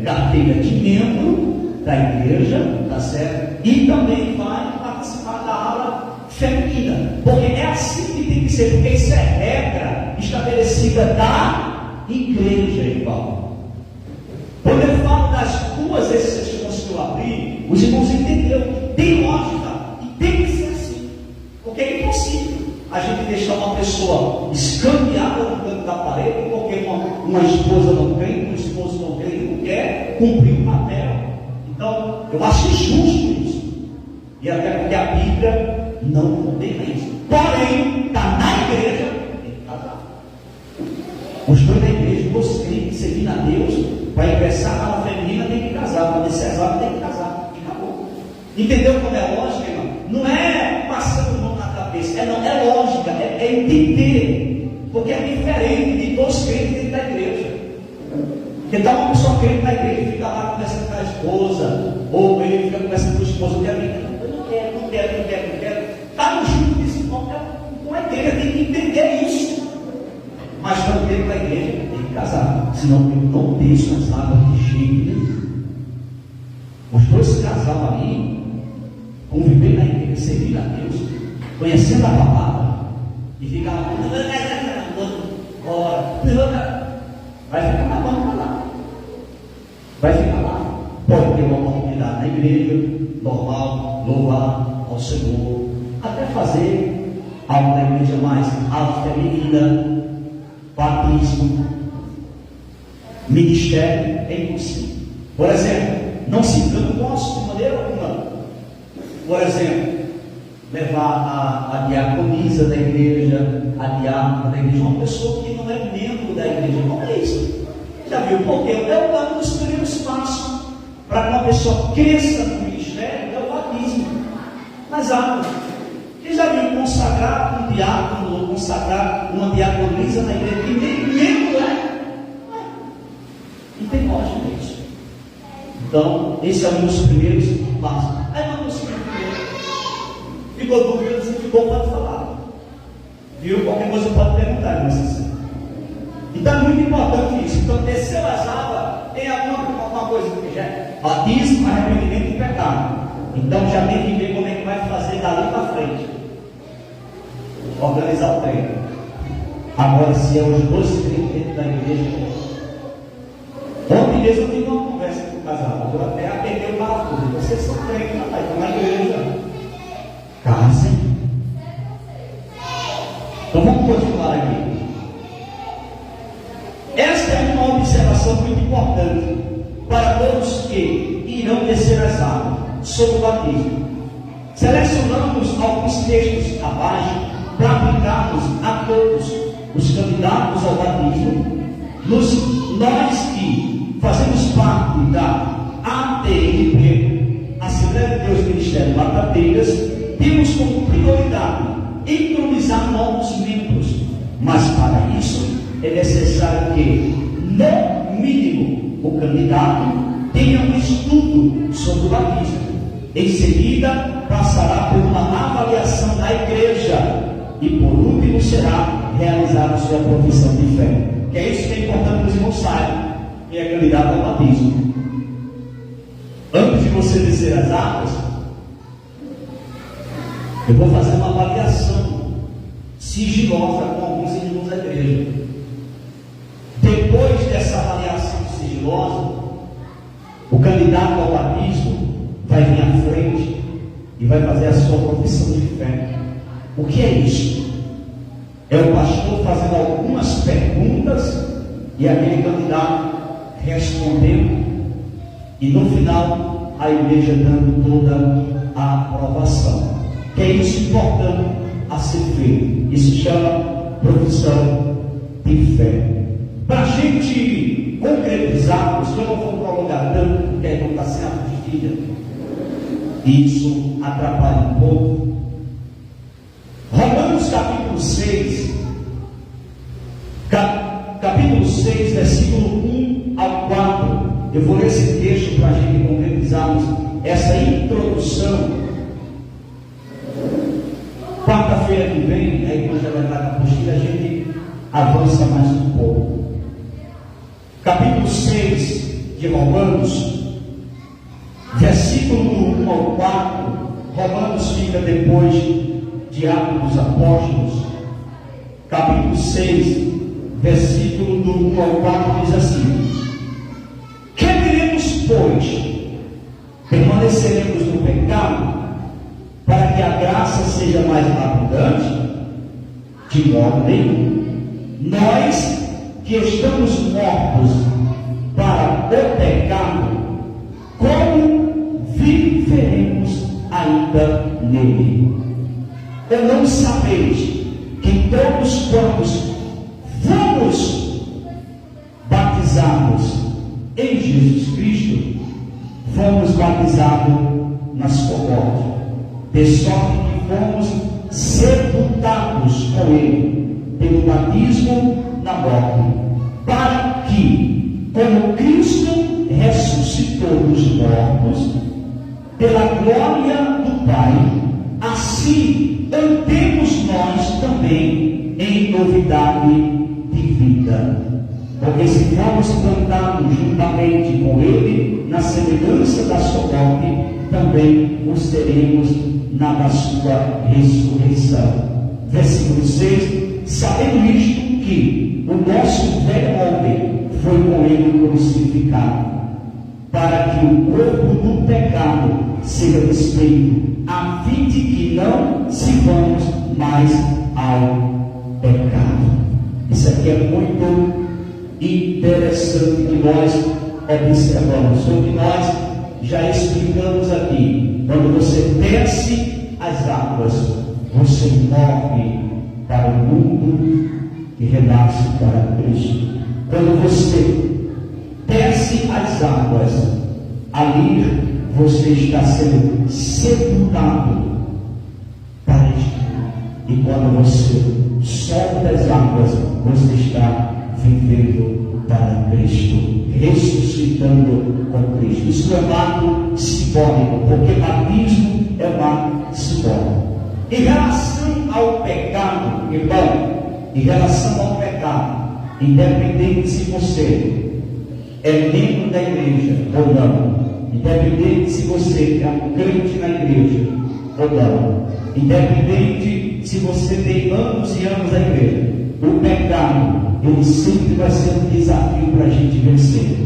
S1: carteira de membro da igreja, tá certo? E também vai participar da aula feminina. Porque é assim que tem que ser, porque isso é regra estabelecida da igreja, irmão. Quando eu falo das duas exceções que eu abri, os irmãos entenderam. Tem lógica e tem que ser assim. Porque é impossível a gente deixar uma pessoa escanteada no canto da parede porque uma esposa não crê, um esposo não crê, não quer cumprir o papel. Então, eu acho injusto isso. E até porque a Bíblia não condena isso. Porém, está na igreja, tem que casar. Os dois da igreja, você tem que servir a Deus, para ingressar na aula feminina tem que casar, para descer as aulas tem que casar. E acabou. Entendeu como é lógica, irmão? Não é passando mão na cabeça, é lógica. lógica, é entender, porque é diferente de dois crentes dentro da igreja. Porque está uma pessoa crente na igreja e fica lá conversando com a esposa, ou ele fica conversando com a esposa, eu não quero. Está no junto disso, não é igreja, tem que entender isso. Mas quando dentro da igreja, tem que casar, senão eu não deixo as águas de jeito nenhum. Os dois casal ali, conviver na igreja, servir a Deus, conhecendo a palavra, e ficar lá, vai ficar na banca lá. Vai ficar lá. Pode ter uma oportunidade na igreja, normal, louvar ao Senhor, até fazer algo na igreja mais alta, feminina, batismo, ministério, é impossível. Por exemplo, não posso de maneira alguma. Por exemplo, levar a diaconisa da igreja, a diácona da igreja, uma pessoa que não é membro da igreja. Não é isso. Já viu? Porque é um dos primeiros passos para que uma pessoa cresça no ministério, é o batismo nas águas. Você já viu consagrar um diácono ou consagrar uma diaconisa na igreja que nem membro é? Não tem lógica isso. Então, esse é um dos primeiros passos. Aí não conseguiu entender. Ficou dúvida, se ficou, pode falar. Viu? Qualquer coisa pode perguntar, mas assim. Então é muito importante isso. Então, desceu as águas, tem alguma coisa que já é batismo, arrependimento e pecado. Então já tem que ver como é que vai fazer dali para frente. Organizar o treino. Agora, se é os dois treinos dentro da igreja, ontem mesmo eu tive uma conversa com o casal. Eu até apertei o parafuso. Vocês são crentes, rapaz, estão na igreja. Casem. Então vamos continuar aqui. Esta é uma observação muito importante para todos que irão descer as águas sobre o batismo. Selecionamos alguns textos abaixo para aplicarmos a todos os candidatos ao batismo. Nós que fazemos parte da ATMP, Assembleia de Deus Ministério Batapeiras, temos como prioridade entronizar novos membros, mas para isso é necessário que, no mínimo, o candidato tenha um estudo sobre o batismo. Em seguida, passará por uma avaliação da igreja e, por último, será realizada sua profissão de fé. Que é isso que é importante que os irmãos saibam, que é candidato ao batismo. Antes de você descer as águas, eu vou fazer uma avaliação sigilosa com alguns irmãos da igreja. Depois dessa avaliação sigilosa, o candidato ao batismo vai vir à frente e vai fazer a sua profissão de fé. O que é isso? É o pastor fazendo algumas perguntas e aquele candidato respondendo, e no final a igreja dando toda a aprovação. Que é isso importante a ser feito. Isso se chama profissão de fé. Para a gente concretizar, eu não vou prolongar tanto, porque aí não está sendo assistida. Isso atrapalha um pouco. Romanos capítulo 6, capítulo 6, versículo 1 ao 4. Eu vou ler esse texto para a gente concretizarmos essa introdução. Quarta-feira que vem, a igreja vai dar a apostila, a gente avança mais um pouco. Capítulo 6 de Romanos, versículo do 1 ao 4. Romanos fica depois de Atos dos Apóstolos. Capítulo 6, versículo do 1 ao 4 diz assim: que diremos, pois? Permaneceremos no pecado para que a graça seja mais abundante? De modo nenhum. Nós que estamos mortos para o pecado, como viveremos ainda nele? Ou não sabeis que todos quantos fomos batizados em Jesus Cristo, fomos batizados nas concórdias, de sorte que fomos sepultados com Ele, pelo batismo na morte, para que, como Cristo ressuscitou dos mortos, pela glória do Pai, assim andemos nós também em novidade de vida. Porque se formos plantados juntamente com Ele na semelhança da sua morte, também os teremos na da sua ressurreição. Versículo 6: sabendo isto, que o nosso velho homem foi com Ele crucificado, para que o corpo do pecado seja desfeito, a fim de que não sirvamos mais ao pecado. Isso aqui é muito interessante que nós observamos, o que nós já explicamos aqui. Quando você desce as águas, você morre para o mundo e renasce para Cristo. Quando você desce as águas, ali você está sendo sepultado para Cristo. E quando você sobe das águas, você está vivendo para Cristo, ressuscitando com Cristo. Isso é um ato simbólico, porque batismo é um ato simbólico. Em relação ao pecado, irmão, em relação ao pecado, independente se você é membro da igreja ou não, independente se você é um crente na igreja ou não, independente se você tem anos e anos na igreja, o pecado, ele sempre vai ser um desafio para a gente vencer.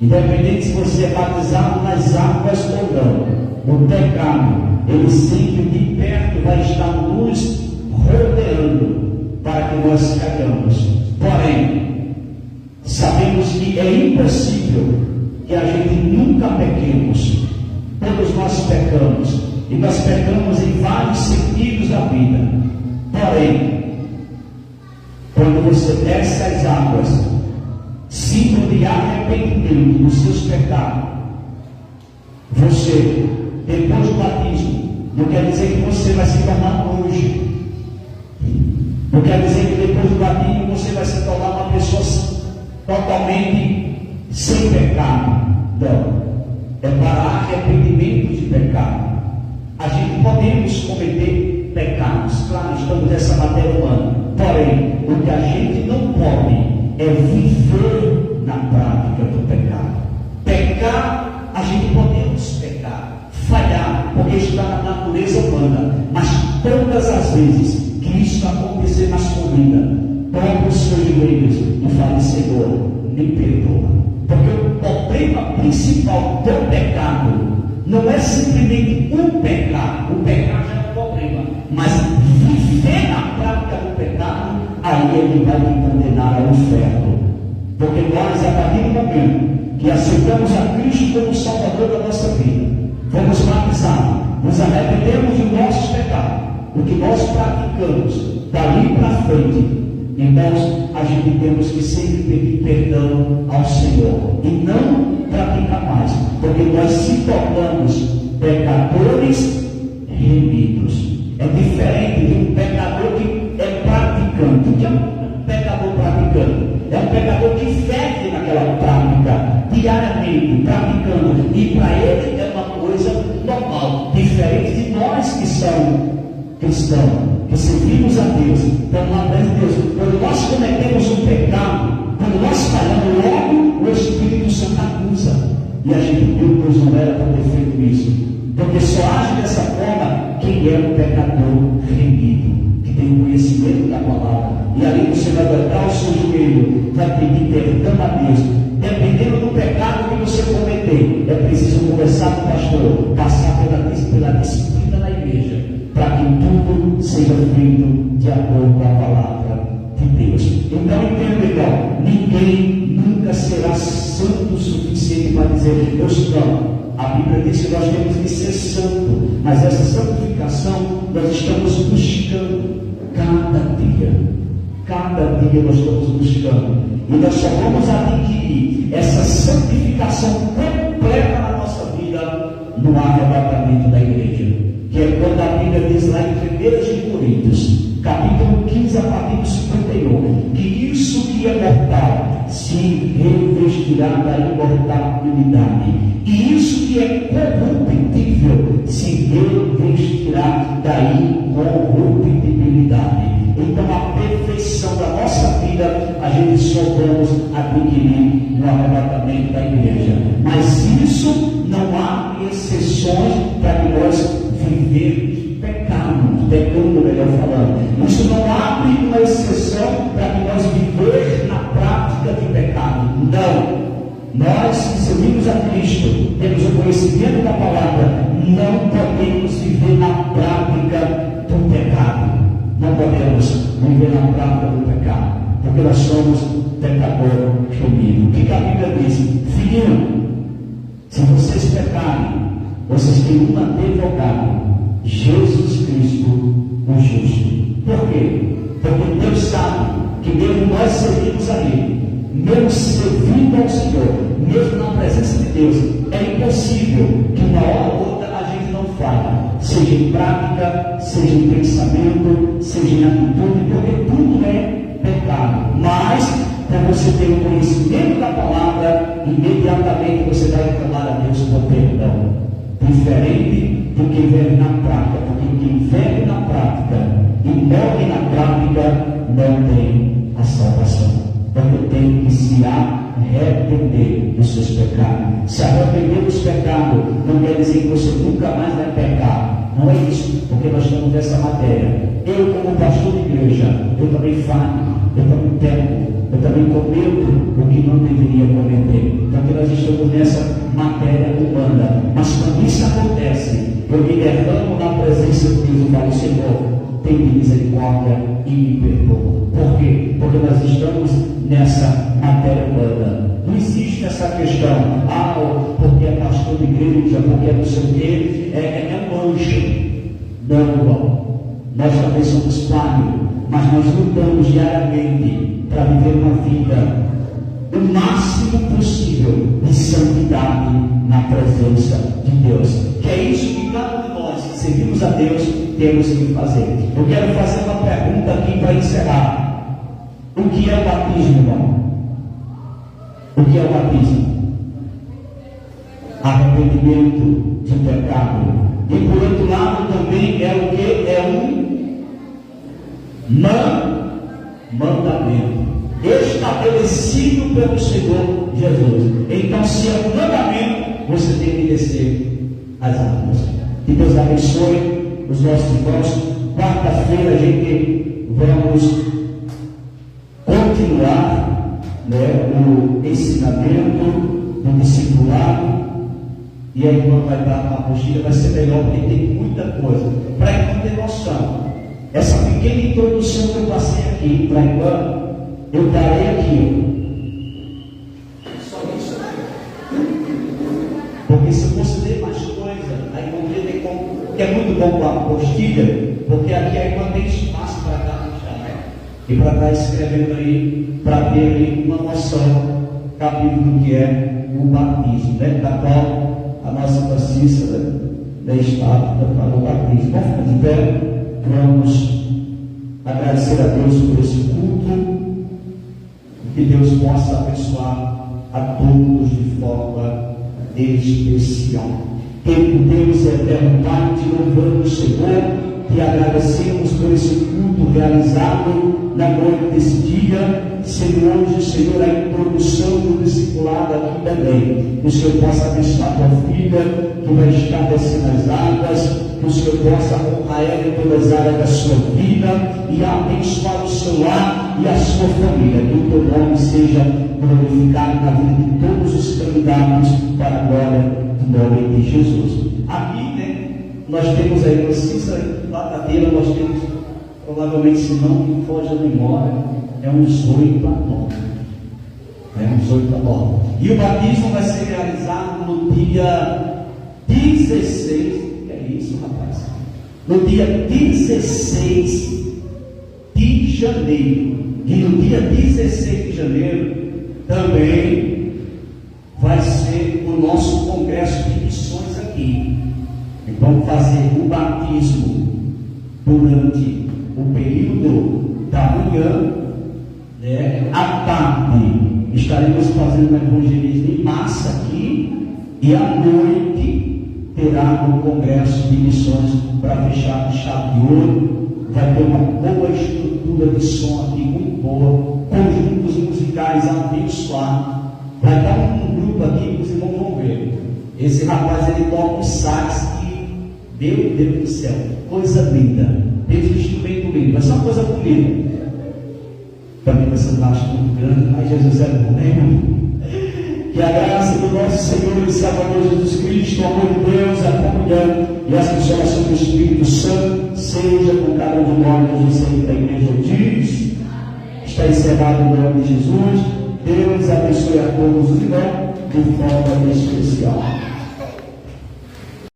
S1: Independente se você é batizado nas águas ou não, o pecado, ele sempre de perto vai estar nos rodeando para que nós caiamos. Porém, sabemos que é impossível que a gente nunca pequemos. Todos nós pecamos, e nós pecamos em vários sentidos da vida. Porém, quando você desce as águas, símbolo de arrependimento dos seus pecados, você, depois do batismo, não quer dizer que você vai se tornar monge, não quer dizer que depois do batismo você vai se tornar uma pessoa totalmente sem pecado. Não, é para arrependimento de pecado. A gente podemos cometer pecados, claro, estamos nessa matéria humana, porém, o que a gente não pode é viver na prática do pecado. Pecar, a gente podemos pecar, falhar, porque está na natureza humana, mas todas as vezes que isso acontecer na sua vida, dobre os seus joelhos e fale: Senhor, me perdoa. Porque o problema principal do pecado não é simplesmente o pecado já é um problema, mas viver na prática do pecado, aí ele vai te condenar ao inferno. Porque nós, a partir do momento que aceitamos a Cristo como Salvador da nossa vida, fomos batizados, nos arrependemos de nossos pecados, o que nós praticamos dali para frente, irmãos, a gente temos que sempre pedir perdão ao Senhor e não praticar mais, porque nós se tornamos pecadores remidos. É diferente de um pecador que é praticante. O que é um pecador praticante? É um pecador que vive naquela prática diariamente, praticando, e para ele é uma coisa normal, diferente de nós que somos cristãos, que servimos a Deus, estamos lá perto de Deus. Quando nós cometemos um pecado, quando nós falhamos, logo o Espírito Santo acusa, e a gente, Deus não era para ter feito isso, porque só age dessa forma quem é um pecador remido, que tem conhecimento da palavra. E ali você vai botar o seu joelho, vai pedir perdão a Deus. Dependendo do pecado que você cometer, é preciso conversar com o pastor, passar pela disciplina na igreja, para que tudo seja feito de acordo com a palavra de Deus. Então entenda, irmão, ninguém nunca será santo o suficiente para dizer: eu sou. A Bíblia diz que nós temos que ser santo, mas essa santificação nós estamos buscando cada dia. Cada dia nós estamos buscando, e nós só vamos adquirir essa santificação completa na nossa vida no arrebatamento da igreja, que é quando a Bíblia diz lá em 1 Coríntios, capítulo tirar da imortalidade. E isso que é corruptível se revestirá da incorruptibilidade. Então a perfeição da nossa vida a gente só vamos adquirir no arrebatamento da igreja. Mas isso não abre exceções para que nós vivemos pecando, melhor falando. Isso não abre uma exceção para que nós vivemos na prática de pecado. Não. Nós que servimos a Cristo, temos o conhecimento da palavra, não podemos viver na prática do pecado. Não podemos viver na prática do pecado, porque nós somos pecador remido. O que a Bíblia diz? Filhinho, se vocês pecarem, vocês têm um advogado, Jesus Cristo, o justo. Por quê? Porque Deus sabe que mesmo nós servimos a Ele, mesmo servindo ao Senhor, mesmo na presença de Deus, é impossível que uma hora ou outra a gente não falhe, seja em prática, seja em pensamento, seja em atitude, porque tudo é pecado. Mas, para você ter o conhecimento da palavra, imediatamente você vai clamar a Deus por perdão. Diferente do que vive na prática, porque quem vive na prática e morre na prática não tem a salvação. Porque tem que se arrepender dos seus pecados. Se arrepender dos pecados não quer dizer que você nunca mais vai pecar. Não é isso, porque nós estamos nessa matéria. Eu, como pastor de igreja, eu também falho, eu também peco, eu também cometo o que não deveria cometer. Porque nós estamos nessa matéria humana. Mas quando isso acontece, eu me derramo na presença de Deus e falo: Senhor, tem misericórdia e me perdoa. Por quê? Porque nós estamos nessa matéria humana. Não existe essa questão, porque é pastor de igreja, porque é não sei o quê, é um anjo. Não, irmão. Nós também somos falhos, mas nós lutamos diariamente para viver uma vida o máximo possível de santidade na presença de Deus. Que é isso que cada um de nós que servimos a Deus temos que fazer. Eu quero fazer uma pergunta aqui para encerrar. O que é o batismo, irmão? O que é o batismo? Arrependimento de pecado. E por outro lado também é o que? É um mandamento estabelecido pelo Senhor Jesus. Então, se é um mandamento, você tem que descer as águas. Que Deus abençoe os nossos irmãos. Quarta-feira a gente vamos continuar, o ensinamento do discipulado. E a irmã vai dar uma apostila, vai ser melhor, porque tem muita coisa. Para a irmã ter noção, essa pequena introdução que eu passei aqui, para a irmã, eu darei aqui. Só isso aqui. Porque se eu fosse ler mais coisa, a irmã ia ter como. Que é muito bom com a apostila, porque aqui a irmã tem espaço para dar e para estar escrevendo aí, para ter aí uma noção cabível do que é o batismo, da qual a nossa Francisca da Estado para o batismo. Vamos ficar de pé, vamos agradecer a Deus por esse culto, que Deus possa abençoar a todos de forma especial. Deus eterno Pai, te louvamos, Senhor, te agradecemos por esse culto realizado na noite desse dia. Senhor, hoje, Senhor, a introdução do discipulado aqui também. Que o Senhor possa abençoar a tua filha, que vai estar descendo as águas, que o Senhor possa honrar ela em todas as áreas da sua vida e abençoar o seu lar e a sua família. Que o teu nome seja glorificado na vida de todos os candidatos para a glória do nome de Jesus. Aqui, nós temos aí, lá na cadeira, nós temos, provavelmente, se não me foge a memória, é uns 8 a 9. Uns 8 a 9. E o batismo vai ser realizado no dia 16. Que é isso, rapaz? No dia 16 de janeiro. E no dia 16 de janeiro também vai ser o nosso congresso de missões aqui. E vamos fazer o batismo durante o período da manhã, à tarde estaremos fazendo um evangelismo em massa aqui, e à noite terá um congresso de missões para fechar com chave de ouro. Vai ter uma boa estrutura de som aqui, muito boa, conjuntos musicais abençoados. Vai estar um grupo aqui que os irmãos vão ver. Esse rapaz, ele toca um sax que, meu Deus do céu, coisa linda. Tem um instrumento lindo, vai ser uma coisa bonita. Também vai ser um gasto muito grande, mas Jesus é bom, né, irmão? Que a graça do nosso Senhor e Salvador Jesus Cristo, o amor de Deus, a comunhão e a consolação do Espírito Santo seja com cada um de nós hoje sempre da igreja diz. Está encerrado em nome de Jesus. Deus abençoe a todos os irmãos de forma especial.